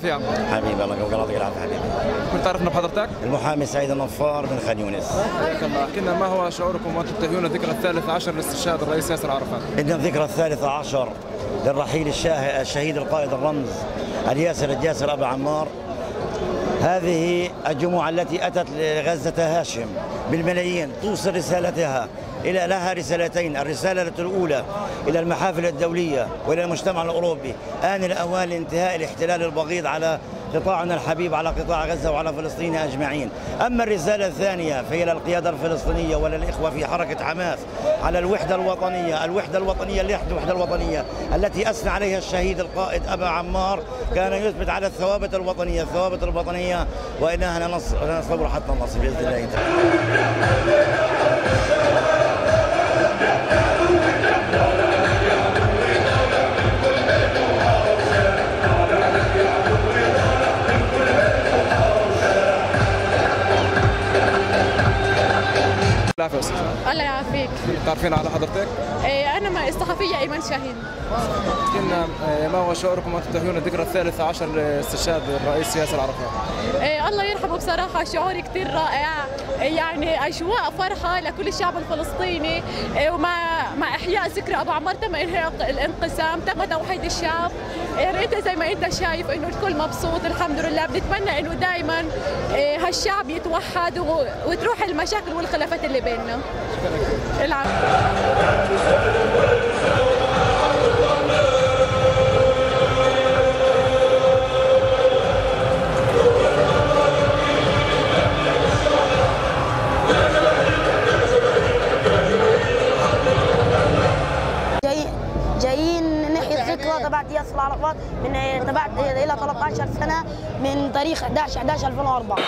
العافية حبيبي. الله يعطيك العافية حبيبي. كنت تعرفنا بحضرتك؟ المحامي سعيد النفار من خان يونس. حياك الله، احكي لنا ما هو شعوركم وانتم تحيون الذكرى الثالثة عشر لاستشهاد الرئيس ياسر عرفات؟ إن الذكرى الثالثة عشر للرحيل الشهيد القائد الرمز الياسر الجاسر أبا عمار. هذه الجموع التي أتت لغزة هاشم بالملايين توصل رسالتها لها رسالتين. الرسالة الأولى إلى المحافل الدولية وإلى المجتمع الأوروبي، آن الأوان لانتهاء الاحتلال البغيض على قطاعنا الحبيب، على قطاع غزة وعلى فلسطين أجمعين. أما الرسالة الثانية فهي للقيادة الفلسطينية وللإخوة في حركة حماس على الوحدة الوطنية، الوحدة الوطنية التي أثنى عليها الشهيد القائد أبا عمار. كان يثبت على الثوابت الوطنية وإنها نصبر حتى النصر بإذن الله تعالى. الله يعافيك. تعرفين على حضرتك؟ أنا الصحفية إيمان شاهين. احكي لنا ما هو شعوركم وانتم تحيون الذكرى الثالثة عشر لاستشهاد الرئيس ياسر عرفات؟ الله يرحمه، بصراحة شعور كثير رائع، يعني أجواء فرحة لكل الشعب الفلسطيني، ومع إحياء ذكرى أبو عمار تم إنهاء الانقسام، تم توحيد الشعب. يعني أنت زي ما أنت شايف إنه الكل مبسوط الحمد لله. بنتمنى إنه دائما هالشعب يتوحد وتروح المشاكل والخلافات اللي بيننا. جايين نحيي الذكرى تبعت ياسر عرفات من تبعت إلى 13 سنة من تاريخ 11/11/2004.